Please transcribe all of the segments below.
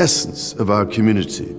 essence of our community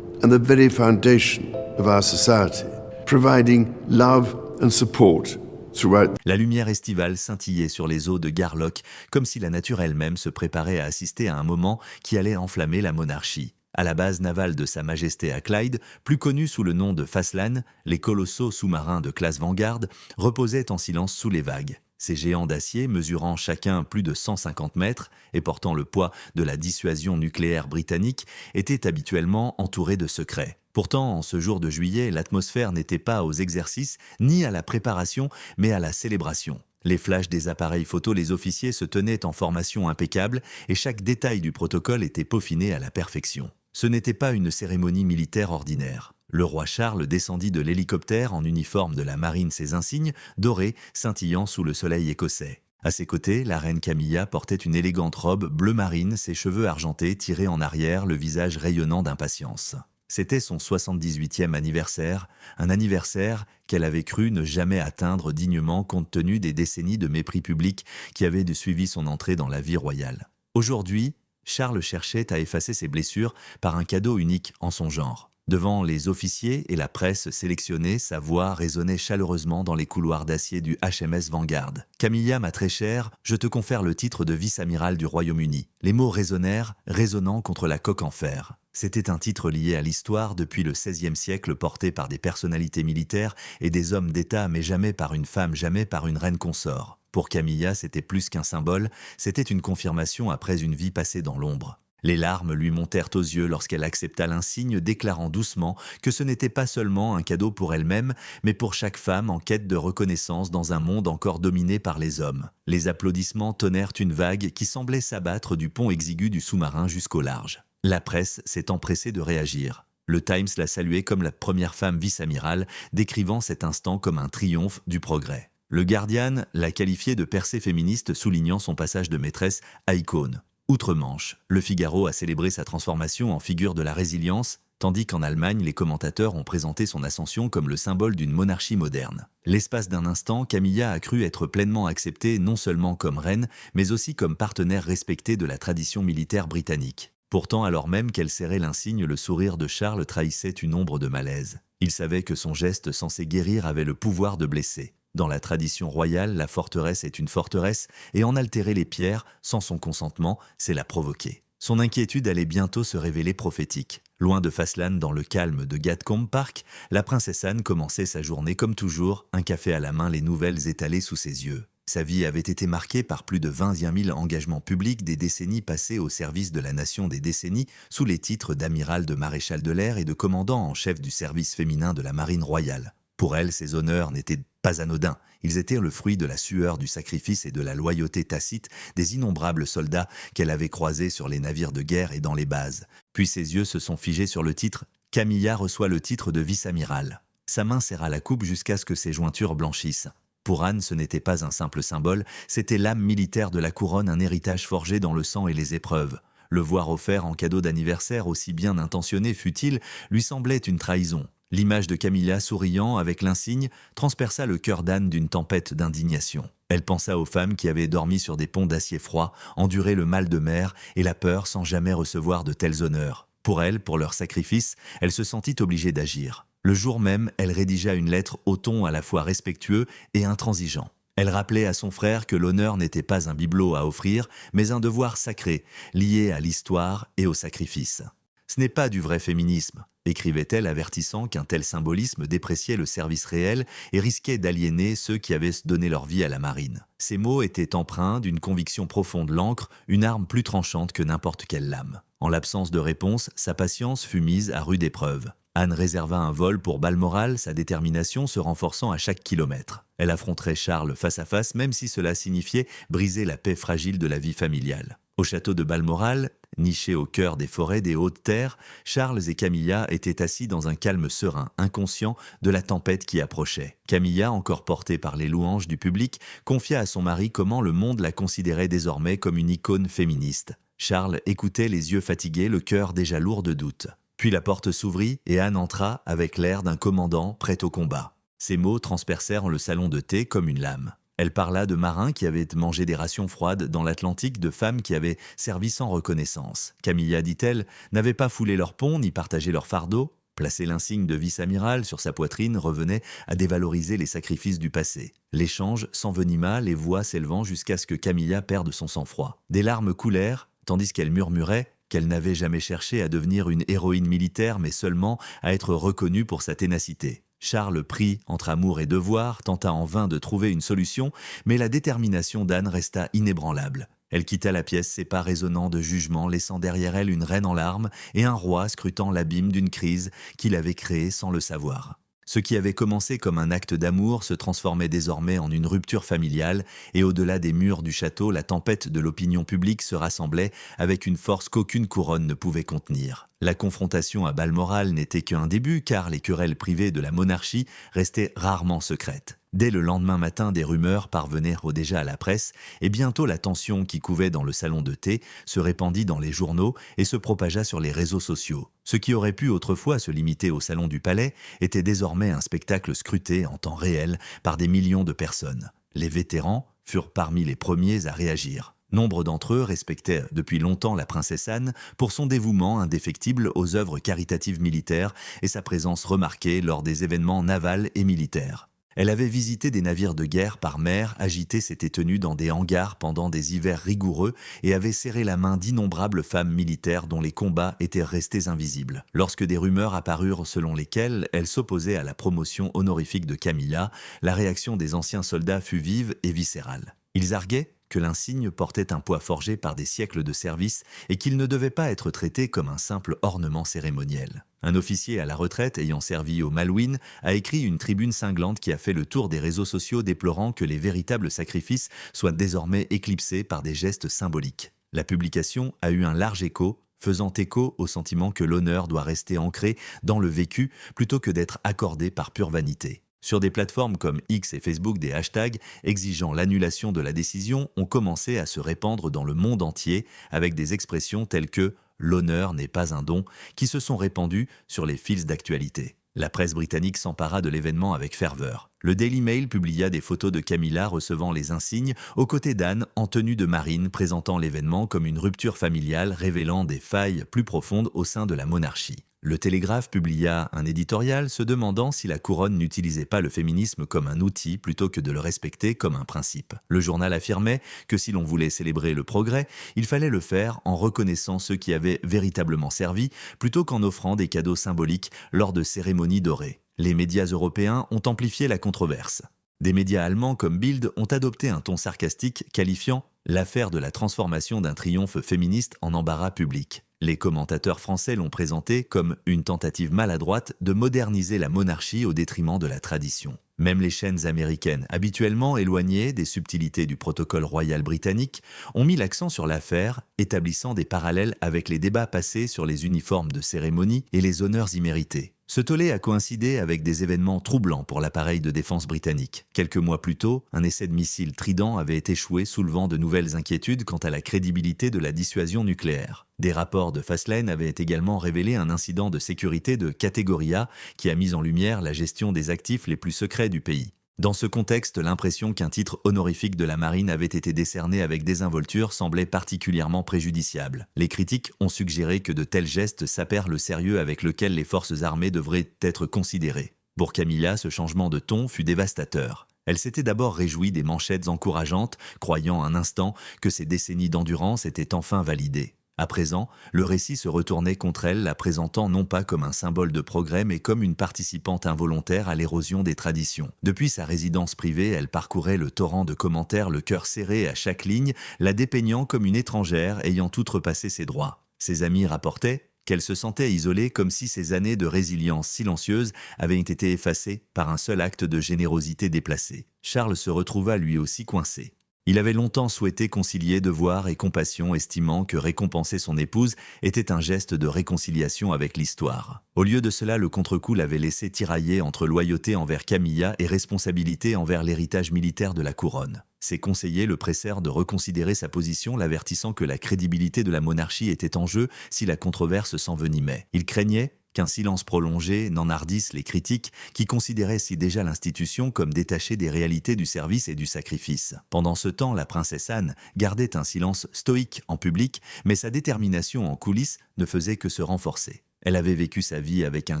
and the very foundation of our society, providing love and support throughout. La lumière estivale scintillait sur les eaux de Garlock, comme si la nature elle-même se préparait à assister à un moment qui allait enflammer la monarchie. À la base navale de Sa Majesté à Clyde, plus connue sous le nom de Faslan, les colossaux sous-marins de classe Vanguard reposaient en silence sous les vagues. Ces géants d'acier, mesurant chacun plus de 150 mètres et portant le poids de la dissuasion nucléaire britannique, étaient habituellement entourés de secrets. Pourtant, en ce jour de juillet, l'atmosphère n'était pas aux exercices ni à la préparation, mais à la célébration. Les flashs des appareils photo, les officiers se tenaient en formation impeccable et chaque détail du protocole était peaufiné à la perfection. Ce n'était pas une cérémonie militaire ordinaire. Le roi Charles descendit de l'hélicoptère en uniforme de la marine, ses insignes dorés scintillant sous le soleil écossais. À ses côtés, la reine Camilla portait une élégante robe bleu marine, ses cheveux argentés tirés en arrière, le visage rayonnant d'impatience. C'était son 78e anniversaire, un anniversaire qu'elle avait cru ne jamais atteindre dignement compte tenu des décennies de mépris public qui avaient suivi son entrée dans la vie royale. Aujourd'hui, Charles cherchait à effacer ses blessures par un cadeau unique en son genre. Devant les officiers et la presse sélectionnée, sa voix résonnait chaleureusement dans les couloirs d'acier du HMS Vanguard. « Camilla, ma très chère, je te confère le titre de vice-amiral du Royaume-Uni. » Les mots résonnèrent, résonnant contre la coque en fer. C'était un titre lié à l'histoire depuis le XVIe siècle, porté par des personnalités militaires et des hommes d'État, mais jamais par une femme, jamais par une reine consort. Pour Camilla, c'était plus qu'un symbole, c'était une confirmation après une vie passée dans l'ombre. Les larmes lui montèrent aux yeux lorsqu'elle accepta l'insigne, déclarant doucement que ce n'était pas seulement un cadeau pour elle-même, mais pour chaque femme en quête de reconnaissance dans un monde encore dominé par les hommes. Les applaudissements tonnèrent une vague qui semblait s'abattre du pont exigu du sous-marin jusqu'au large. La presse s'est empressée de réagir. Le Times l'a saluée comme la première femme vice-amiral, décrivant cet instant comme un triomphe du progrès. Le Guardian l'a qualifiée de percée féministe, soulignant son passage de maîtresse à icône. Outre-Manche, Le Figaro a célébré sa transformation en figure de la résilience, tandis qu'en Allemagne, les commentateurs ont présenté son ascension comme le symbole d'une monarchie moderne. L'espace d'un instant, Camilla a cru être pleinement acceptée non seulement comme reine, mais aussi comme partenaire respecté de la tradition militaire britannique. Pourtant, alors même qu'elle serrait l'insigne, le sourire de Charles trahissait une ombre de malaise. Il savait que son geste censé guérir avait le pouvoir de blesser. Dans la tradition royale, la forteresse est une forteresse, et en altérer les pierres, sans son consentement, c'est la provoquer. Son inquiétude allait bientôt se révéler prophétique. Loin de Faslan, dans le calme de Gatcombe Park, la princesse Anne commençait sa journée comme toujours, un café à la main, les nouvelles étalées sous ses yeux. Sa vie avait été marquée par plus de 21 000 engagements publics, des décennies passées au service de la nation, des décennies sous les titres d'amiral, de maréchal de l'air et de commandant en chef du service féminin de la marine royale. Pour elle, ces honneurs n'étaient pas anodins. Ils étaient le fruit de la sueur, du sacrifice et de la loyauté tacite des innombrables soldats qu'elle avait croisés sur les navires de guerre et dans les bases. Puis ses yeux se sont figés sur le titre. Camilla reçoit le titre de vice-amiral. Sa main serra la coupe jusqu'à ce que ses jointures blanchissent. Pour Anne, ce n'était pas un simple symbole, c'était l'âme militaire de la couronne, un héritage forgé dans le sang et les épreuves. Le voir offert en cadeau d'anniversaire, aussi bien intentionné fût-il, lui semblait une trahison. L'image de Camilla souriant avec l'insigne transperça le cœur d'Anne d'une tempête d'indignation. Elle pensa aux femmes qui avaient dormi sur des ponts d'acier froid, enduré le mal de mer et la peur sans jamais recevoir de tels honneurs. Pour elles, pour leur sacrifice, elle se sentit obligée d'agir. Le jour même, elle rédigea une lettre au ton à la fois respectueux et intransigeant. Elle rappelait à son frère que l'honneur n'était pas un bibelot à offrir, mais un devoir sacré, lié à l'histoire et au sacrifice. Ce n'est pas du vrai féminisme, écrivait-elle, avertissant qu'un tel symbolisme dépréciait le service réel et risquait d'aliéner ceux qui avaient donné leur vie à la marine. Ces mots étaient empreints d'une conviction profonde, l'encre, une arme plus tranchante que n'importe quelle lame. En l'absence de réponse, sa patience fut mise à rude épreuve. Anne réserva un vol pour Balmoral, sa détermination se renforçant à chaque kilomètre. Elle affronterait Charles face à face, même si cela signifiait briser la paix fragile de la vie familiale. Au château de Balmoral, niché au cœur des forêts des Hautes-Terres, Charles et Camilla étaient assis dans un calme serein, inconscients de la tempête qui approchait. Camilla, encore portée par les louanges du public, confia à son mari comment le monde la considérait désormais comme une icône féministe. Charles écoutait les yeux fatigués, le cœur déjà lourd de doute. Puis la porte s'ouvrit et Anne entra avec l'air d'un commandant prêt au combat. Ces mots transpercèrent le salon de thé comme une lame. Elle parla de marins qui avaient mangé des rations froides dans l'Atlantique, de femmes qui avaient servi sans reconnaissance. Camilla, dit-elle, n'avait pas foulé leur pont ni partagé leur fardeau. Placer l'insigne de vice-amiral sur sa poitrine revenait à dévaloriser les sacrifices du passé. L'échange s'envenima, les voix s'élevant jusqu'à ce que Camilla perde son sang-froid. Des larmes coulèrent, tandis qu'elle murmurait qu'elle n'avait jamais cherché à devenir une héroïne militaire, mais seulement à être reconnue pour sa ténacité. Charles prit entre amour et devoir, tenta en vain de trouver une solution, mais la détermination d'Anne resta inébranlable. Elle quitta la pièce, ses pas résonnants de jugement, laissant derrière elle une reine en larmes et un roi scrutant l'abîme d'une crise qu'il avait créée sans le savoir. Ce qui avait commencé comme un acte d'amour se transformait désormais en une rupture familiale, et au-delà des murs du château, la tempête de l'opinion publique se rassemblait avec une force qu'aucune couronne ne pouvait contenir. La confrontation à Balmoral n'était qu'un début, car les querelles privées de la monarchie restaient rarement secrètes. Dès le lendemain matin, des rumeurs parvenaient déjà à la presse, et bientôt la tension qui couvait dans le salon de thé se répandit dans les journaux et se propagea sur les réseaux sociaux. Ce qui aurait pu autrefois se limiter au salon du palais était désormais un spectacle scruté en temps réel par des millions de personnes. Les vétérans furent parmi les premiers à réagir. Nombre d'entre eux respectaient depuis longtemps la princesse Anne pour son dévouement indéfectible aux œuvres caritatives militaires et sa présence remarquée lors des événements navals et militaires. Elle avait visité des navires de guerre par mer, agité s'était tenue dans des hangars pendant des hivers rigoureux et avait serré la main d'innombrables femmes militaires dont les combats étaient restés invisibles. Lorsque des rumeurs apparurent selon lesquelles elle s'opposait à la promotion honorifique de Camilla, la réaction des anciens soldats fut vive et viscérale. Ils arguaient que l'insigne portait un poids forgé par des siècles de service et qu'il ne devait pas être traité comme un simple ornement cérémoniel. Un officier à la retraite ayant servi au Malouines a écrit une tribune cinglante qui a fait le tour des réseaux sociaux déplorant que les véritables sacrifices soient désormais éclipsés par des gestes symboliques. La publication a eu un large écho, faisant écho au sentiment que l'honneur doit rester ancré dans le vécu plutôt que d'être accordé par pure vanité. Sur des plateformes comme X et Facebook, des hashtags exigeant l'annulation de la décision ont commencé à se répandre dans le monde entier avec des expressions telles que « l'honneur n'est pas un don » qui se sont répandues sur les fils d'actualité. La presse britannique s'empara de l'événement avec ferveur. Le Daily Mail publia des photos de Camilla recevant les insignes aux côtés d'Anne en tenue de marine présentant l'événement comme une rupture familiale révélant des failles plus profondes au sein de la monarchie. Le Télégraphe publia un éditorial se demandant si la couronne n'utilisait pas le féminisme comme un outil plutôt que de le respecter comme un principe. Le journal affirmait que si l'on voulait célébrer le progrès, il fallait le faire en reconnaissant ceux qui avaient véritablement servi plutôt qu'en offrant des cadeaux symboliques lors de cérémonies dorées. Les médias européens ont amplifié la controverse. Des médias allemands comme Bild ont adopté un ton sarcastique qualifiant l'affaire de la transformation d'un triomphe féministe en embarras public. Les commentateurs français l'ont présenté comme une tentative maladroite de moderniser la monarchie au détriment de la tradition. Même les chaînes américaines, habituellement éloignées des subtilités du protocole royal britannique, ont mis l'accent sur l'affaire, établissant des parallèles avec les débats passés sur les uniformes de cérémonie et les honneurs immérités. Ce tollé a coïncidé avec des événements troublants pour l'appareil de défense britannique. Quelques mois plus tôt, un essai de missile Trident avait échoué, soulevant de nouvelles inquiétudes quant à la crédibilité de la dissuasion nucléaire. Des rapports de Fastlane avaient également révélé un incident de sécurité de catégorie A qui a mis en lumière la gestion des actifs les plus secrets du pays. Dans ce contexte, l'impression qu'un titre honorifique de la marine avait été décerné avec désinvolture semblait particulièrement préjudiciable. Les critiques ont suggéré que de tels gestes sapèrent le sérieux avec lequel les forces armées devraient être considérées. Pour Camilla, ce changement de ton fut dévastateur. Elle s'était d'abord réjouie des manchettes encourageantes, croyant un instant que ses décennies d'endurance étaient enfin validées. À présent, le récit se retournait contre elle, la présentant non pas comme un symbole de progrès, mais comme une participante involontaire à l'érosion des traditions. Depuis sa résidence privée, elle parcourait le torrent de commentaires, le cœur serré à chaque ligne, la dépeignant comme une étrangère ayant outrepassé ses droits. Ses amis rapportaient qu'elle se sentait isolée comme si ses années de résilience silencieuse avaient été effacées par un seul acte de générosité déplacé. Charles se retrouva lui aussi coincé. Il avait longtemps souhaité concilier devoir et compassion, estimant que récompenser son épouse était un geste de réconciliation avec l'histoire. Au lieu de cela, le contre-coup l'avait laissé tirailler entre loyauté envers Camilla et responsabilité envers l'héritage militaire de la couronne. Ses conseillers le pressèrent de reconsidérer sa position, l'avertissant que la crédibilité de la monarchie était en jeu si la controverse s'envenimait. Il craignait Qu'un silence prolongé n'enhardisse les critiques qui considéraient si déjà l'institution comme détachée des réalités du service et du sacrifice. Pendant ce temps, la princesse Anne gardait un silence stoïque en public, mais sa détermination en coulisses ne faisait que se renforcer. Elle avait vécu sa vie avec un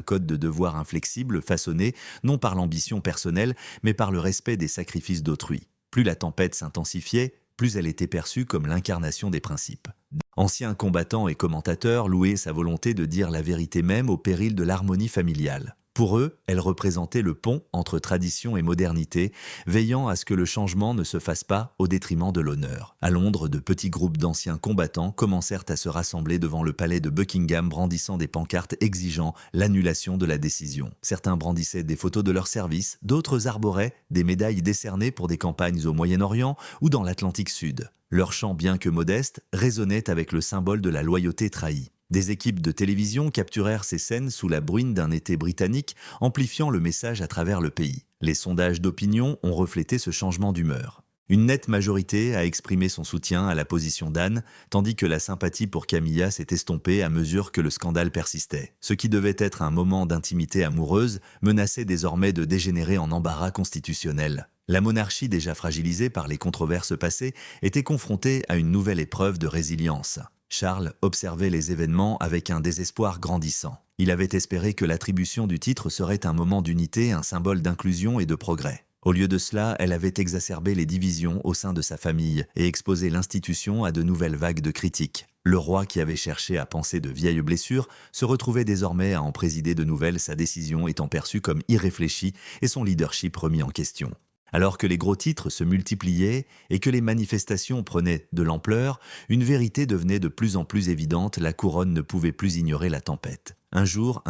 code de devoir inflexible façonné non par l'ambition personnelle, mais par le respect des sacrifices d'autrui. Plus la tempête s'intensifiait, plus elle était perçue comme l'incarnation des principes. Ancien combattant et commentateur louaient sa volonté de dire la vérité même au péril de l'harmonie familiale. Pour eux, elle représentait le pont entre tradition et modernité, veillant à ce que le changement ne se fasse pas au détriment de l'honneur. À Londres, de petits groupes d'anciens combattants commencèrent à se rassembler devant le palais de Buckingham brandissant des pancartes exigeant l'annulation de la décision. Certains brandissaient des photos de leur service, d'autres arboraient des médailles décernées pour des campagnes au Moyen-Orient ou dans l'Atlantique Sud. Leur chant, bien que modeste, résonnait avec le symbole de la loyauté trahie. Des équipes de télévision capturèrent ces scènes sous la bruine d'un été britannique, amplifiant le message à travers le pays. Les sondages d'opinion ont reflété ce changement d'humeur. Une nette majorité a exprimé son soutien à la position d'Anne, tandis que la sympathie pour Camilla s'est estompée à mesure que le scandale persistait. Ce qui devait être un moment d'intimité amoureuse menaçait désormais de dégénérer en embarras constitutionnel. La monarchie, déjà fragilisée par les controverses passées, était confrontée à une nouvelle épreuve de résilience. Charles observait les événements avec un désespoir grandissant. Il avait espéré que l'attribution du titre serait un moment d'unité, un symbole d'inclusion et de progrès. Au lieu de cela, elle avait exacerbé les divisions au sein de sa famille et exposé l'institution à de nouvelles vagues de critiques. Le roi, qui avait cherché à panser de vieilles blessures, se retrouvait désormais à en présider de nouvelles, sa décision étant perçue comme irréfléchie et son leadership remis en question. Alors que les gros titres se multipliaient et que les manifestations prenaient de l'ampleur, une vérité devenait de plus en plus évidente, la couronne ne pouvait plus ignorer la tempête. Un jour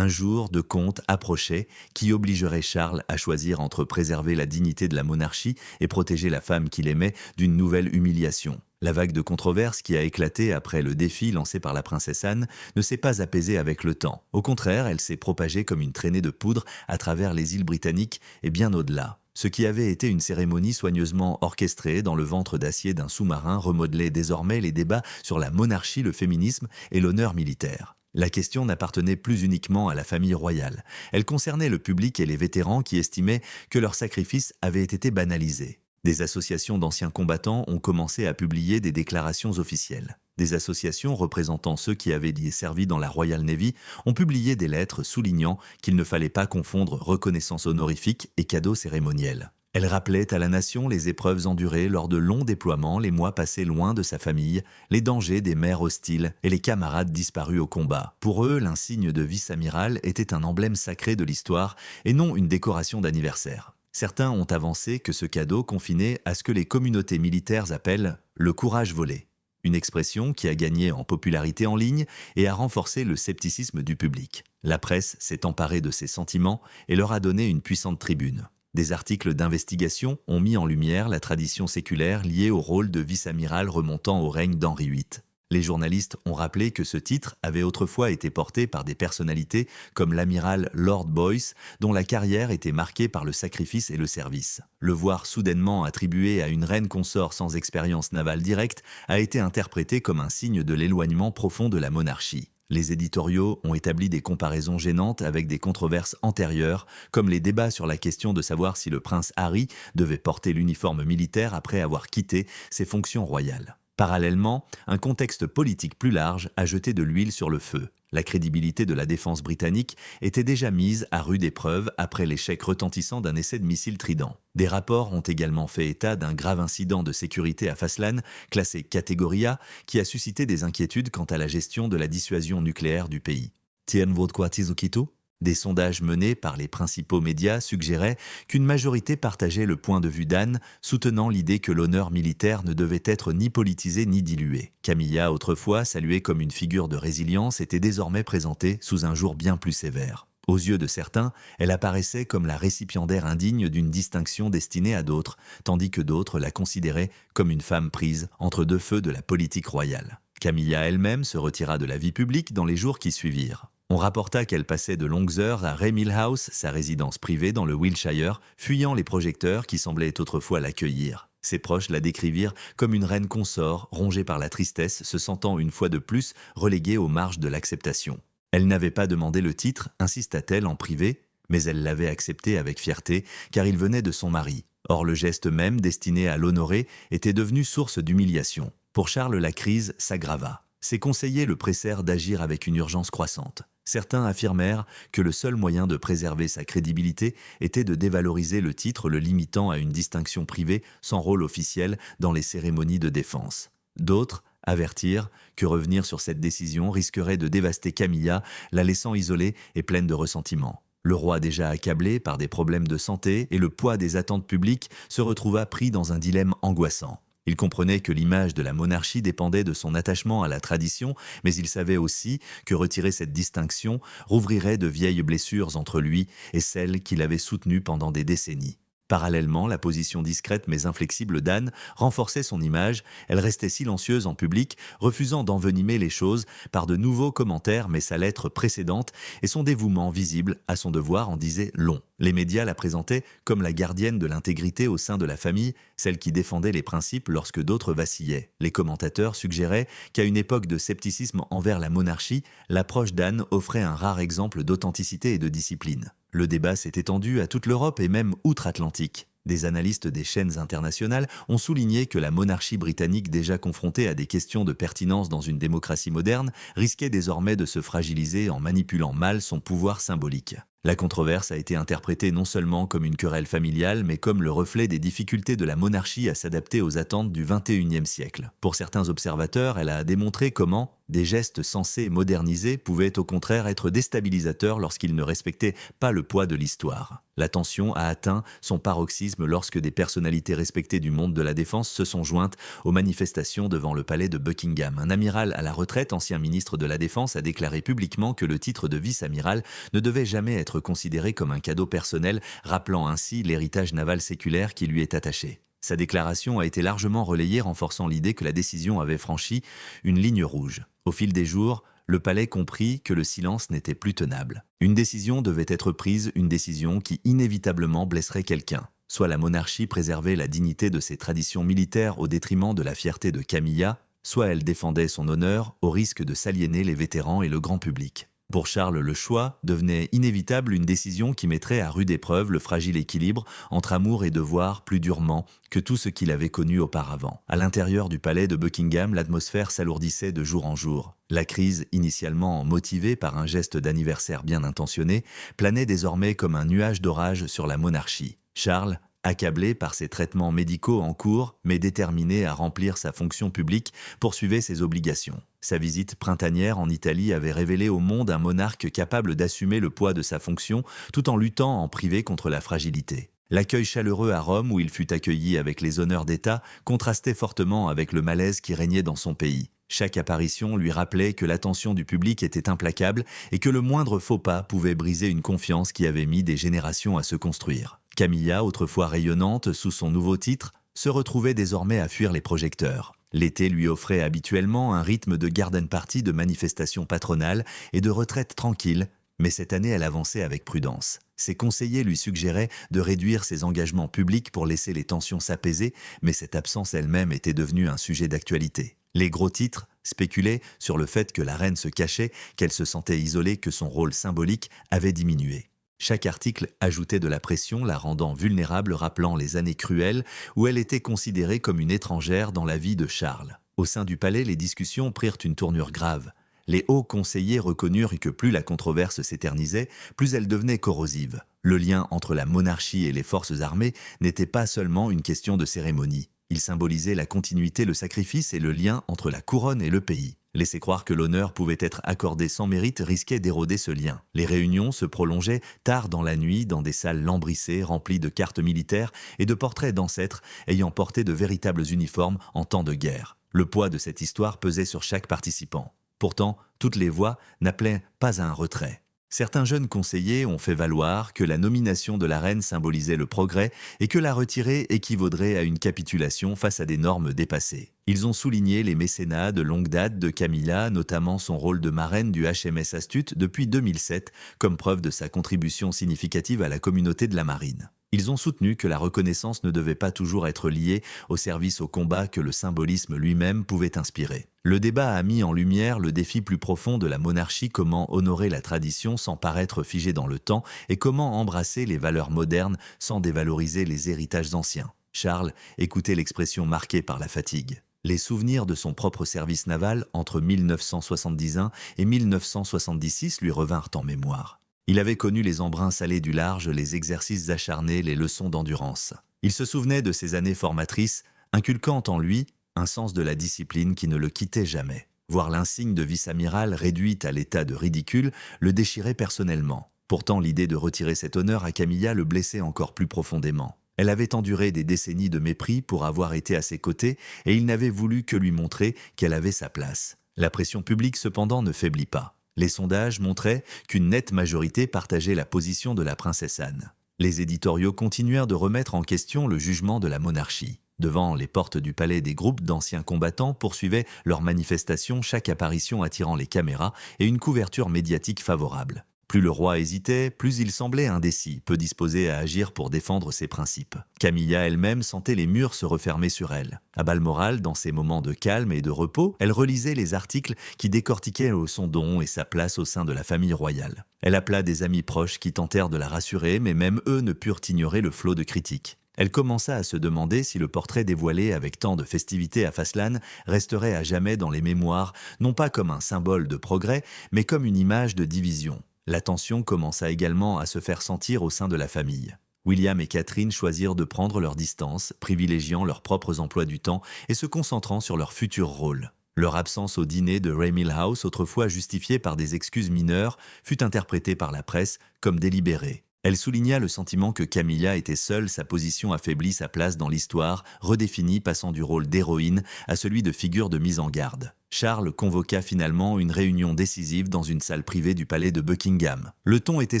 de compte approchait qui obligerait Charles à choisir entre préserver la dignité de la monarchie et protéger la femme qu'il aimait d'une nouvelle humiliation. La vague de controverses qui a éclaté après le défi lancé par la princesse Anne ne s'est pas apaisée avec le temps. Au contraire, elle s'est propagée comme une traînée de poudre à travers les îles britanniques et bien au-delà. Ce qui avait été une cérémonie soigneusement orchestrée dans le ventre d'acier d'un sous-marin remodelait désormais les débats sur la monarchie, le féminisme et l'honneur militaire. La question n'appartenait plus uniquement à la famille royale. Elle concernait le public et les vétérans qui estimaient que leurs sacrifices avaient été banalisés. Des associations d'anciens combattants ont commencé à publier des déclarations officielles. Des associations représentant ceux qui avaient servi dans la Royal Navy ont publié des lettres soulignant qu'il ne fallait pas confondre reconnaissance honorifique et cadeau cérémoniel. Elles rappelaient à la nation les épreuves endurées lors de longs déploiements, les mois passés loin de sa famille, les dangers des mers hostiles et les camarades disparus au combat. Pour eux, l'insigne de vice-amiral était un emblème sacré de l'histoire et non une décoration d'anniversaire. Certains ont avancé que ce cadeau confinait à ce que les communautés militaires appellent « le courage volé ». Une expression qui a gagné en popularité en ligne et a renforcé le scepticisme du public. La presse s'est emparée de ces sentiments et leur a donné une puissante tribune. Des articles d'investigation ont mis en lumière la tradition séculaire liée au rôle de vice-amiral remontant au règne d'Henri VIII. Les journalistes ont rappelé que ce titre avait autrefois été porté par des personnalités comme l'amiral Lord Boyce, dont la carrière était marquée par le sacrifice et le service. Le voir soudainement attribué à une reine consort sans expérience navale directe a été interprété comme un signe de l'éloignement profond de la monarchie. Les éditoriaux ont établi des comparaisons gênantes avec des controverses antérieures, comme les débats sur la question de savoir si le prince Harry devait porter l'uniforme militaire après avoir quitté ses fonctions royales. Parallèlement, un contexte politique plus large a jeté de l'huile sur le feu. La crédibilité de la défense britannique était déjà mise à rude épreuve après l'échec retentissant d'un essai de missile Trident. Des rapports ont également fait état d'un grave incident de sécurité à Faslan, classé catégorie A, qui a suscité des inquiétudes quant à la gestion de la dissuasion nucléaire du pays. Tien Vodquatizukitu? Des sondages menés par les principaux médias suggéraient qu'une majorité partageait le point de vue d'Anne, soutenant l'idée que l'honneur militaire ne devait être ni politisé ni dilué. Camilla, autrefois saluée comme une figure de résilience, était désormais présentée sous un jour bien plus sévère. Aux yeux de certains, elle apparaissait comme la récipiendaire indigne d'une distinction destinée à d'autres, tandis que d'autres la considéraient comme une femme prise entre deux feux de la politique royale. Camilla elle-même se retira de la vie publique dans les jours qui suivirent. On rapporta qu'elle passait de longues heures à Remile House, sa résidence privée dans le Wiltshire, fuyant les projecteurs qui semblaient autrefois l'accueillir. Ses proches la décrivirent comme une reine consort, rongée par la tristesse, se sentant une fois de plus reléguée aux marges de l'acceptation. Elle n'avait pas demandé le titre, insista-t-elle en privé, mais elle l'avait accepté avec fierté, car il venait de son mari. Or le geste même, destiné à l'honorer, était devenu source d'humiliation. Pour Charles, la crise s'aggrava. Ses conseillers le pressèrent d'agir avec une urgence croissante. Certains affirmèrent que le seul moyen de préserver sa crédibilité était de dévaloriser le titre, le limitant à une distinction privée sans rôle officiel dans les cérémonies de défense. D'autres avertirent que revenir sur cette décision risquerait de dévaster Camilla, la laissant isolée et pleine de ressentiment. Le roi, déjà accablé par des problèmes de santé et le poids des attentes publiques, se retrouva pris dans un dilemme angoissant. Il comprenait que l'image de la monarchie dépendait de son attachement à la tradition, mais il savait aussi que retirer cette distinction rouvrirait de vieilles blessures entre lui et celles qu'il avait soutenues pendant des décennies. Parallèlement, la position discrète mais inflexible d'Anne renforçait son image, elle restait silencieuse en public, refusant d'envenimer les choses par de nouveaux commentaires, mais sa lettre précédente et son dévouement visible à son devoir en disaient long. Les médias la présentaient comme la gardienne de l'intégrité au sein de la famille, celle qui défendait les principes lorsque d'autres vacillaient. Les commentateurs suggéraient qu'à une époque de scepticisme envers la monarchie, l'approche d'Anne offrait un rare exemple d'authenticité et de discipline. Le débat s'est étendu à toute l'Europe et même outre-Atlantique. Des analystes des chaînes internationales ont souligné que la monarchie britannique, déjà confrontée à des questions de pertinence dans une démocratie moderne, risquait désormais de se fragiliser en manipulant mal son pouvoir symbolique. La controverse a été interprétée non seulement comme une querelle familiale, mais comme le reflet des difficultés de la monarchie à s'adapter aux attentes du XXIe siècle. Pour certains observateurs, elle a démontré comment des gestes censés moderniser pouvaient au contraire être déstabilisateurs lorsqu'ils ne respectaient pas le poids de l'histoire. La tension a atteint son paroxysme lorsque des personnalités respectées du monde de la défense se sont jointes aux manifestations devant le palais de Buckingham. Un amiral à la retraite, ancien ministre de la Défense, a déclaré publiquement que le titre de vice-amiral ne devait jamais être considéré comme un cadeau personnel, rappelant ainsi l'héritage naval séculaire qui lui est attaché. Sa déclaration a été largement relayée, renforçant l'idée que la décision avait franchi une ligne rouge. Au fil des jours, le palais comprit que le silence n'était plus tenable. Une décision devait être prise, une décision qui inévitablement blesserait quelqu'un. Soit la monarchie préservait la dignité de ses traditions militaires au détriment de la fierté de Camilla, soit elle défendait son honneur au risque de s'aliéner les vétérans et le grand public. Pour Charles, le choix devenait inévitable, une décision qui mettrait à rude épreuve le fragile équilibre entre amour et devoir plus durement que tout ce qu'il avait connu auparavant. À l'intérieur du palais de Buckingham, l'atmosphère s'alourdissait de jour en jour. La crise, initialement motivée par un geste d'anniversaire bien intentionné, planait désormais comme un nuage d'orage sur la monarchie. Charles, accablé par ses traitements médicaux en cours, mais déterminé à remplir sa fonction publique, poursuivait ses obligations. Sa visite printanière en Italie avait révélé au monde un monarque capable d'assumer le poids de sa fonction tout en luttant en privé contre la fragilité. L'accueil chaleureux à Rome, où il fut accueilli avec les honneurs d'État, contrastait fortement avec le malaise qui régnait dans son pays. Chaque apparition lui rappelait que l'attention du public était implacable et que le moindre faux pas pouvait briser une confiance qui avait mis des générations à se construire. Camilla, autrefois rayonnante sous son nouveau titre, se retrouvait désormais à fuir les projecteurs. L'été lui offrait habituellement un rythme de garden party, de manifestations patronales et de retraite tranquille, mais cette année elle avançait avec prudence. Ses conseillers lui suggéraient de réduire ses engagements publics pour laisser les tensions s'apaiser, mais cette absence elle-même était devenue un sujet d'actualité. Les gros titres spéculaient sur le fait que la reine se cachait, qu'elle se sentait isolée, que son rôle symbolique avait diminué. Chaque article ajoutait de la pression, la rendant vulnérable, rappelant les années cruelles où elle était considérée comme une étrangère dans la vie de Charles. Au sein du palais, les discussions prirent une tournure grave. Les hauts conseillers reconnurent que plus la controverse s'éternisait, plus elle devenait corrosive. Le lien entre la monarchie et les forces armées n'était pas seulement une question de cérémonie. Il symbolisait la continuité, le sacrifice et le lien entre la couronne et le pays. Laisser croire que l'honneur pouvait être accordé sans mérite risquait d'éroder ce lien. Les réunions se prolongeaient tard dans la nuit dans des salles lambrissées remplies de cartes militaires et de portraits d'ancêtres ayant porté de véritables uniformes en temps de guerre. Le poids de cette histoire pesait sur chaque participant. Pourtant, toutes les voix n'appelaient pas à un retrait. Certains jeunes conseillers ont fait valoir que la nomination de la reine symbolisait le progrès et que la retirer équivaudrait à une capitulation face à des normes dépassées. Ils ont souligné les mécénats de longue date de Camilla, notamment son rôle de marraine du HMS Astute depuis 2007, comme preuve de sa contribution significative à la communauté de la marine. Ils ont soutenu que la reconnaissance ne devait pas toujours être liée au service au combat que le symbolisme lui-même pouvait inspirer. Le débat a mis en lumière le défi plus profond de la monarchie, comment honorer la tradition sans paraître figé dans le temps et comment embrasser les valeurs modernes sans dévaloriser les héritages anciens. Charles écoutait l'expression marquée par la fatigue. Les souvenirs de son propre service naval entre 1971 et 1976 lui revinrent en mémoire. Il avait connu les embruns salés du large, les exercices acharnés, les leçons d'endurance. Il se souvenait de ces années formatrices, inculquant en lui un sens de la discipline qui ne le quittait jamais. Voir l'insigne de vice-amiral réduite à l'état de ridicule le déchirait personnellement. Pourtant, l'idée de retirer cet honneur à Camilla le blessait encore plus profondément. Elle avait enduré des décennies de mépris pour avoir été à ses côtés et il n'avait voulu que lui montrer qu'elle avait sa place. La pression publique cependant ne faiblit pas. Les sondages montraient qu'une nette majorité partageait la position de la princesse Anne. Les éditoriaux continuèrent de remettre en question le jugement de la monarchie. Devant les portes du palais, des groupes d'anciens combattants poursuivaient leurs manifestations, chaque apparition attirant les caméras et une couverture médiatique favorable. Plus le roi hésitait, plus il semblait indécis, peu disposé à agir pour défendre ses principes. Camilla elle-même sentait les murs se refermer sur elle. À Balmoral, dans ses moments de calme et de repos, elle relisait les articles qui décortiquaient son don et sa place au sein de la famille royale. Elle appela des amis proches qui tentèrent de la rassurer, mais même eux ne purent ignorer le flot de critiques. Elle commença à se demander si le portrait dévoilé avec tant de festivité à Faslan resterait à jamais dans les mémoires, non pas comme un symbole de progrès, mais comme une image de division. La tension commença également à se faire sentir au sein de la famille. William et Catherine choisirent de prendre leur distance, privilégiant leurs propres emplois du temps et se concentrant sur leur futur rôle. Leur absence au dîner de Raymil House, autrefois justifiée par des excuses mineures, fut interprétée par la presse comme délibérée. Elle souligna le sentiment que Camilla était seule, sa position affaiblit sa place dans l'histoire, redéfinie, passant du rôle d'héroïne à celui de figure de mise en garde. Charles convoqua finalement une réunion décisive dans une salle privée du palais de Buckingham. Le ton était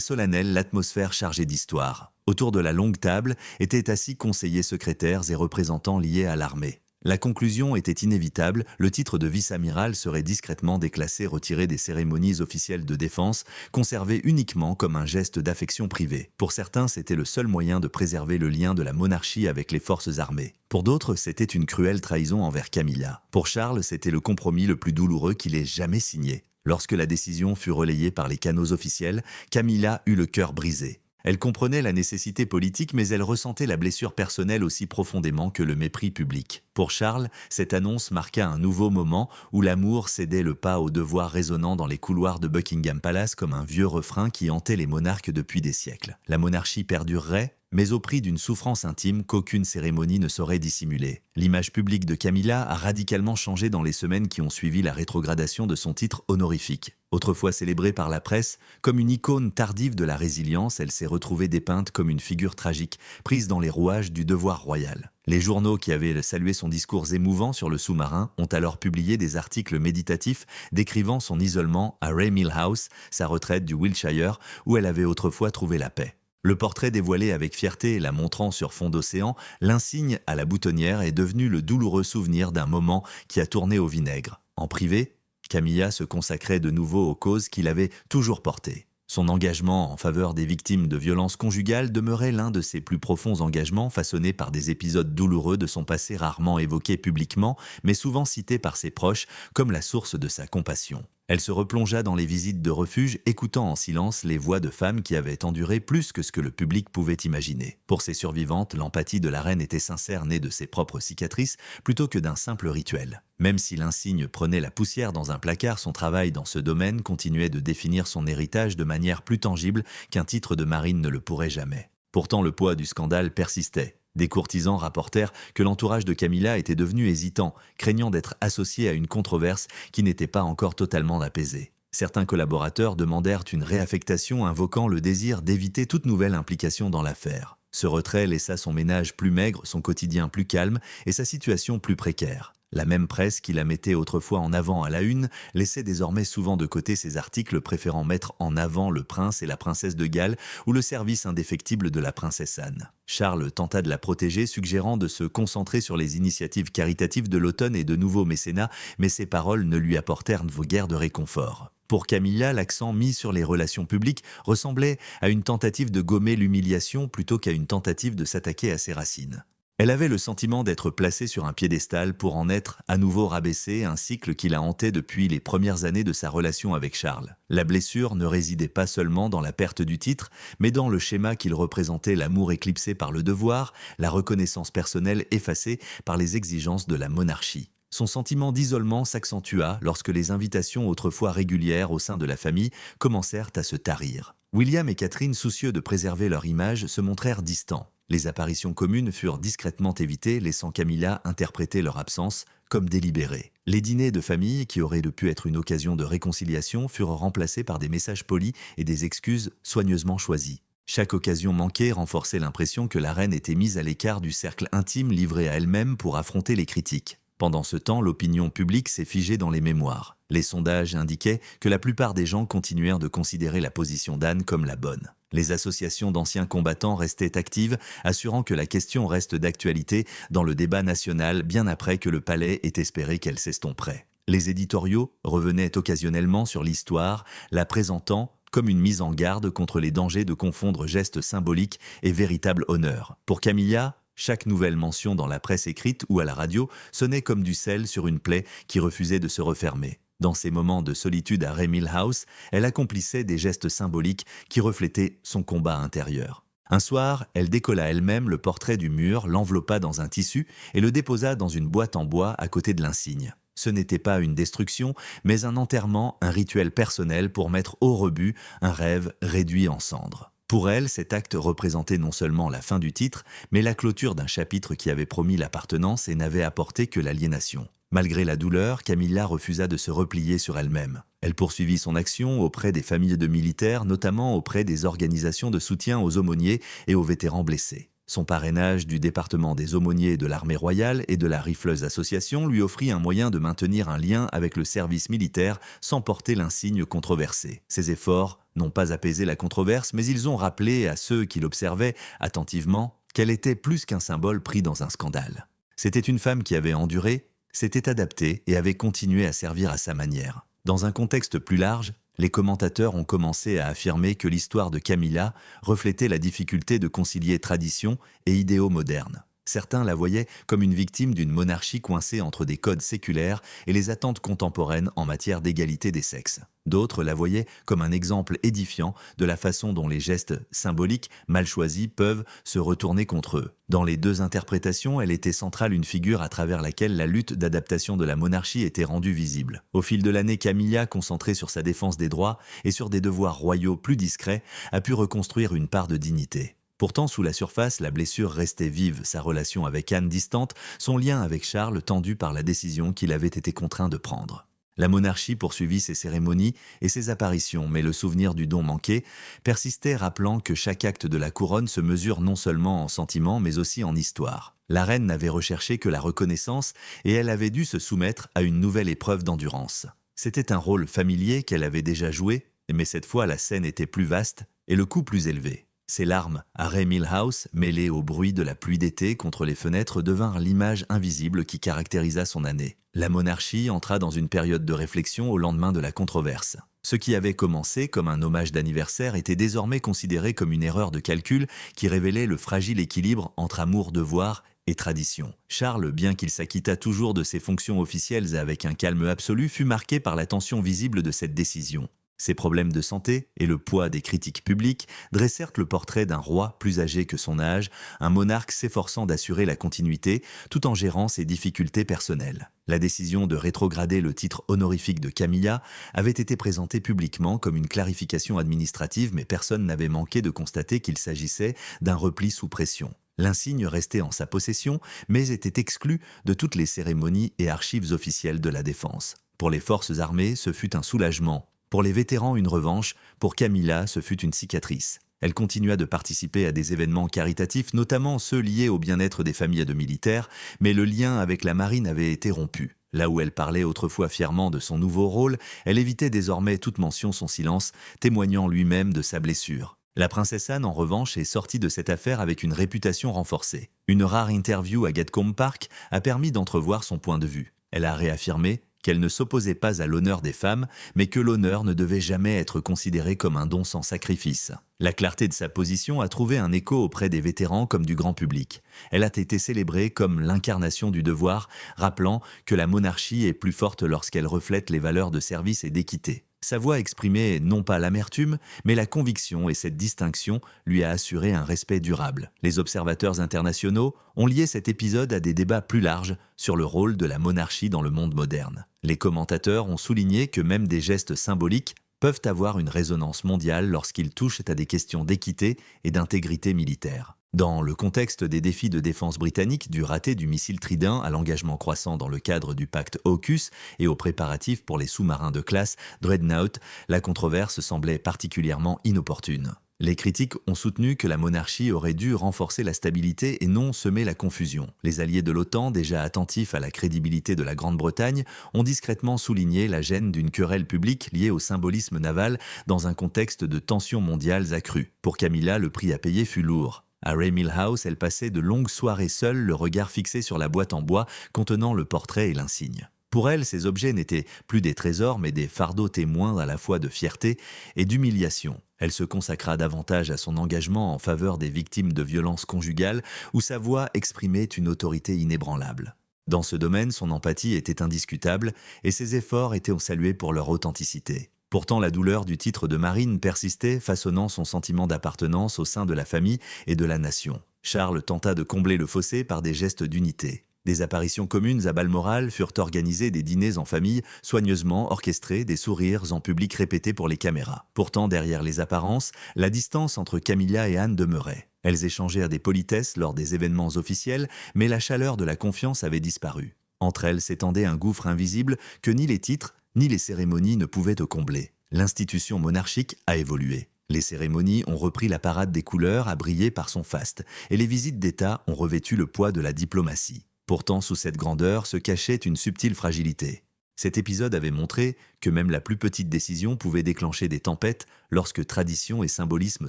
solennel, l'atmosphère chargée d'histoire. Autour de la longue table étaient assis conseillers secrétaires et représentants liés à l'armée. La conclusion était inévitable, le titre de vice-amiral serait discrètement déclassé, retiré des cérémonies officielles de défense, conservé uniquement comme un geste d'affection privée. Pour certains, c'était le seul moyen de préserver le lien de la monarchie avec les forces armées. Pour d'autres, c'était une cruelle trahison envers Camilla. Pour Charles, c'était le compromis le plus douloureux qu'il ait jamais signé. Lorsque la décision fut relayée par les canaux officiels, Camilla eut le cœur brisé. Elle comprenait la nécessité politique, mais elle ressentait la blessure personnelle aussi profondément que le mépris public. Pour Charles, cette annonce marqua un nouveau moment où l'amour cédait le pas au devoir, résonnant dans les couloirs de Buckingham Palace comme un vieux refrain qui hantait les monarques depuis des siècles. La monarchie perdurerait, mais au prix d'une souffrance intime qu'aucune cérémonie ne saurait dissimuler. L'image publique de Camilla a radicalement changé dans les semaines qui ont suivi la rétrogradation de son titre honorifique. Autrefois célébrée par la presse comme une icône tardive de la résilience, elle s'est retrouvée dépeinte comme une figure tragique, prise dans les rouages du devoir royal. Les journaux qui avaient salué son discours émouvant sur le sous-marin ont alors publié des articles méditatifs décrivant son isolement à Raymil House, sa retraite du Wiltshire, où elle avait autrefois trouvé la paix. Le portrait dévoilé avec fierté, la montrant sur fond d'océan, l'insigne à la boutonnière est devenu le douloureux souvenir d'un moment qui a tourné au vinaigre. En privé, Camilla se consacrait de nouveau aux causes qu'il avait toujours portées. Son engagement en faveur des victimes de violences conjugales demeurait l'un de ses plus profonds engagements, façonnés par des épisodes douloureux de son passé rarement évoqués publiquement, mais souvent cités par ses proches comme la source de sa compassion. Elle se replongea dans les visites de refuge, écoutant en silence les voix de femmes qui avaient enduré plus que ce que le public pouvait imaginer. Pour ces survivantes, l'empathie de la reine était sincère, née de ses propres cicatrices, plutôt que d'un simple rituel. Même si l'insigne prenait la poussière dans un placard, son travail dans ce domaine continuait de définir son héritage de manière plus tangible qu'un titre de marine ne le pourrait jamais. Pourtant, le poids du scandale persistait. Des courtisans rapportèrent que l'entourage de Camilla était devenu hésitant, craignant d'être associé à une controverse qui n'était pas encore totalement apaisée. Certains collaborateurs demandèrent une réaffectation, invoquant le désir d'éviter toute nouvelle implication dans l'affaire. Ce retrait laissa son ménage plus maigre, son quotidien plus calme et sa situation plus précaire. La même presse qui la mettait autrefois en avant à la une laissait désormais souvent de côté ses articles, préférant mettre en avant le prince et la princesse de Galles ou le service indéfectible de la princesse Anne. Charles tenta de la protéger, suggérant de se concentrer sur les initiatives caritatives de l'automne et de nouveaux mécénats, mais ses paroles ne lui apportèrent guère de réconfort. Pour Camilla, l'accent mis sur les relations publiques ressemblait à une tentative de gommer l'humiliation plutôt qu'à une tentative de s'attaquer à ses racines. Elle avait le sentiment d'être placée sur un piédestal pour en être à nouveau rabaissée, un cycle qui la hantait depuis les premières années de sa relation avec Charles. La blessure ne résidait pas seulement dans la perte du titre, mais dans le schéma qu'il représentait, l'amour éclipsé par le devoir, la reconnaissance personnelle effacée par les exigences de la monarchie. Son sentiment d'isolement s'accentua lorsque les invitations autrefois régulières au sein de la famille commencèrent à se tarir. William et Catherine, soucieux de préserver leur image, se montrèrent distants. Les apparitions communes furent discrètement évitées, laissant Camilla interpréter leur absence comme délibérée. Les dîners de famille, qui auraient pu être une occasion de réconciliation, furent remplacés par des messages polis et des excuses soigneusement choisies. Chaque occasion manquée renforçait l'impression que la reine était mise à l'écart du cercle intime livré à elle-même pour affronter les critiques. Pendant ce temps, l'opinion publique s'est figée dans les mémoires. Les sondages indiquaient que la plupart des gens continuèrent de considérer la position d'Anne comme la bonne. Les associations d'anciens combattants restaient actives, assurant que la question reste d'actualité dans le débat national bien après que le palais ait espéré qu'elle s'estomperait. Les éditoriaux revenaient occasionnellement sur l'histoire, la présentant comme une mise en garde contre les dangers de confondre gestes symboliques et véritable honneur. Pour Camilla, chaque nouvelle mention dans la presse écrite ou à la radio sonnait comme du sel sur une plaie qui refusait de se refermer. Dans ces moments de solitude à Raymill House, elle accomplissait des gestes symboliques qui reflétaient son combat intérieur. Un soir, elle décolla elle-même le portrait du mur, l'enveloppa dans un tissu et le déposa dans une boîte en bois à côté de l'insigne. Ce n'était pas une destruction, mais un enterrement, un rituel personnel pour mettre au rebut un rêve réduit en cendres. Pour elle, cet acte représentait non seulement la fin du titre, mais la clôture d'un chapitre qui avait promis l'appartenance et n'avait apporté que l'aliénation. Malgré la douleur, Camilla refusa de se replier sur elle-même. Elle poursuivit son action auprès des familles de militaires, notamment auprès des organisations de soutien aux aumôniers et aux vétérans blessés. Son parrainage du département des aumôniers de l'armée royale et de la Rifleuse Association lui offrit un moyen de maintenir un lien avec le service militaire sans porter l'insigne controversé. Ses efforts n'ont pas apaisé la controverse, mais ils ont rappelé à ceux qui l'observaient attentivement qu'elle était plus qu'un symbole pris dans un scandale. C'était une femme qui avait enduré, s'était adaptée et avait continué à servir à sa manière. Dans un contexte plus large, les commentateurs ont commencé à affirmer que l'histoire de Camilla reflétait la difficulté de concilier tradition et idéaux modernes. Certains la voyaient comme une victime d'une monarchie coincée entre des codes séculaires et les attentes contemporaines en matière d'égalité des sexes. D'autres la voyaient comme un exemple édifiant de la façon dont les gestes symboliques mal choisis peuvent se retourner contre eux. Dans les deux interprétations, elle était centrale, une figure à travers laquelle la lutte d'adaptation de la monarchie était rendue visible. Au fil de l'année, Camilla, concentrée sur sa défense des droits et sur des devoirs royaux plus discrets, a pu reconstruire une part de dignité. Pourtant, sous la surface, la blessure restait vive, sa relation avec Anne distante, son lien avec Charles tendu par la décision qu'il avait été contraint de prendre. La monarchie poursuivit ses cérémonies et ses apparitions, mais le souvenir du don manqué persistait, rappelant que chaque acte de la couronne se mesure non seulement en sentiments, mais aussi en histoire. La reine n'avait recherché que la reconnaissance et elle avait dû se soumettre à une nouvelle épreuve d'endurance. C'était un rôle familier qu'elle avait déjà joué, mais cette fois la scène était plus vaste et le coût plus élevé. Ses larmes à Raymill House, mêlées au bruit de la pluie d'été contre les fenêtres, devinrent l'image invisible qui caractérisa son année. La monarchie entra dans une période de réflexion au lendemain de la controverse. Ce qui avait commencé comme un hommage d'anniversaire était désormais considéré comme une erreur de calcul qui révélait le fragile équilibre entre amour, devoir et tradition. Charles, bien qu'il s'acquittât toujours de ses fonctions officielles avec un calme absolu, fut marqué par la tension visible de cette décision. Ses problèmes de santé et le poids des critiques publiques dressèrent le portrait d'un roi plus âgé que son âge, un monarque s'efforçant d'assurer la continuité tout en gérant ses difficultés personnelles. La décision de rétrograder le titre honorifique de Camilla avait été présentée publiquement comme une clarification administrative, mais personne n'avait manqué de constater qu'il s'agissait d'un repli sous pression. L'insigne restait en sa possession, mais était exclu de toutes les cérémonies et archives officielles de la défense. Pour les forces armées, ce fut un soulagement. Pour les vétérans, une revanche. Pour Camilla, ce fut une cicatrice. Elle continua de participer à des événements caritatifs, notamment ceux liés au bien-être des familles de militaires, mais le lien avec la marine avait été rompu. Là où elle parlait autrefois fièrement de son nouveau rôle, elle évitait désormais toute mention son silence, témoignant lui-même de sa blessure. La princesse Anne, en revanche, est sortie de cette affaire avec une réputation renforcée. Une rare interview à Gatcombe Park a permis d'entrevoir son point de vue. Elle a réaffirmé qu'elle ne s'opposait pas à l'honneur des femmes, mais que l'honneur ne devait jamais être considéré comme un don sans sacrifice. La clarté de sa position a trouvé un écho auprès des vétérans comme du grand public. Elle a été célébrée comme l'incarnation du devoir, rappelant que la monarchie est plus forte lorsqu'elle reflète les valeurs de service et d'équité. Sa voix exprimait non pas l'amertume, mais la conviction, et cette distinction lui a assuré un respect durable. Les observateurs internationaux ont lié cet épisode à des débats plus larges sur le rôle de la monarchie dans le monde moderne. Les commentateurs ont souligné que même des gestes symboliques peuvent avoir une résonance mondiale lorsqu'ils touchent à des questions d'équité et d'intégrité militaire. Dans le contexte des défis de défense britanniques, du raté du missile Trident à l'engagement croissant dans le cadre du pacte AUKUS et aux préparatifs pour les sous-marins de classe Dreadnought, la controverse semblait particulièrement inopportune. Les critiques ont soutenu que la monarchie aurait dû renforcer la stabilité et non semer la confusion. Les alliés de l'OTAN, déjà attentifs à la crédibilité de la Grande-Bretagne, ont discrètement souligné la gêne d'une querelle publique liée au symbolisme naval dans un contexte de tensions mondiales accrues. Pour Camilla, le prix à payer fut lourd. À Raymil House, elle passait de longues soirées seule, le regard fixé sur la boîte en bois contenant le portrait et l'insigne. Pour elle, ces objets n'étaient plus des trésors, mais des fardeaux témoins à la fois de fierté et d'humiliation. Elle se consacra davantage à son engagement en faveur des victimes de violences conjugales, où sa voix exprimait une autorité inébranlable. Dans ce domaine, son empathie était indiscutable, et ses efforts étaient salués pour leur authenticité. Pourtant, la douleur du titre de marine persistait, façonnant son sentiment d'appartenance au sein de la famille et de la nation. Charles tenta de combler le fossé par des gestes d'unité. Des apparitions communes à Balmoral furent organisées, des dîners en famille soigneusement orchestrés, des sourires en public répétés pour les caméras. Pourtant, derrière les apparences, la distance entre Camilla et Anne demeurait. Elles échangèrent des politesses lors des événements officiels, mais la chaleur de la confiance avait disparu. Entre elles s'étendait un gouffre invisible que ni les titres, ni les cérémonies ne pouvaient combler. L'institution monarchique a évolué. Les cérémonies ont repris la parade des couleurs à briller par son faste, et les visites d'État ont revêtu le poids de la diplomatie. Pourtant, sous cette grandeur se cachait une subtile fragilité. Cet épisode avait montré que même la plus petite décision pouvait déclencher des tempêtes lorsque tradition et symbolisme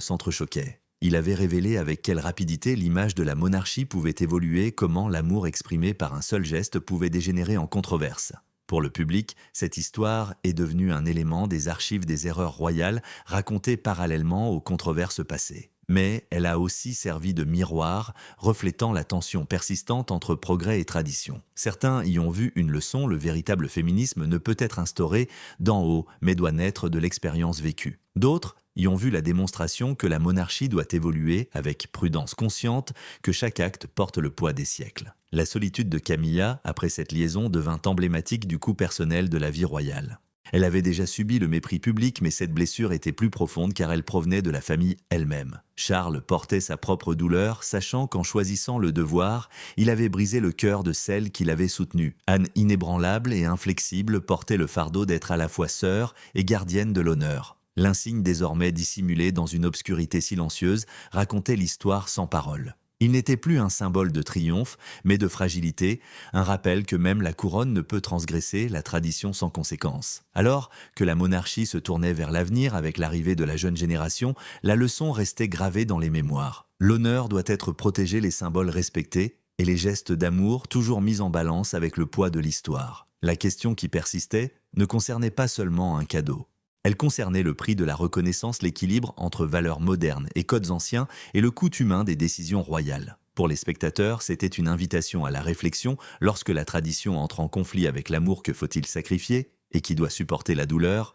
s'entrechoquaient. Il avait révélé avec quelle rapidité l'image de la monarchie pouvait évoluer, comment l'amour exprimé par un seul geste pouvait dégénérer en controverse. Pour le public, cette histoire est devenue un élément des archives des erreurs royales racontées parallèlement aux controverses passées. Mais elle a aussi servi de miroir, reflétant la tension persistante entre progrès et tradition. Certains y ont vu une leçon, le véritable féminisme ne peut être instauré d'en haut, mais doit naître de l'expérience vécue. D'autres y ont vu la démonstration que la monarchie doit évoluer avec prudence consciente, que chaque acte porte le poids des siècles. La solitude de Camilla, après cette liaison, devint emblématique du coût personnel de la vie royale. Elle avait déjà subi le mépris public, mais cette blessure était plus profonde car elle provenait de la famille elle-même. Charles portait sa propre douleur, sachant qu'en choisissant le devoir, il avait brisé le cœur de celle qui l'avait soutenu. Anne, inébranlable et inflexible, portait le fardeau d'être à la fois sœur et gardienne de l'honneur. L'insigne désormais dissimulé dans une obscurité silencieuse racontait l'histoire sans parole. Il n'était plus un symbole de triomphe, mais de fragilité, un rappel que même la couronne ne peut transgresser la tradition sans conséquence. Alors que la monarchie se tournait vers l'avenir avec l'arrivée de la jeune génération, la leçon restait gravée dans les mémoires. L'honneur doit être protégé, les symboles respectés, et les gestes d'amour toujours mis en balance avec le poids de l'histoire. La question qui persistait ne concernait pas seulement un cadeau. Elle concernait le prix de la reconnaissance, l'équilibre entre valeurs modernes et codes anciens et le coût humain des décisions royales. Pour les spectateurs, c'était une invitation à la réflexion lorsque la tradition entre en conflit avec l'amour, que faut-il sacrifier et qui doit supporter la douleur.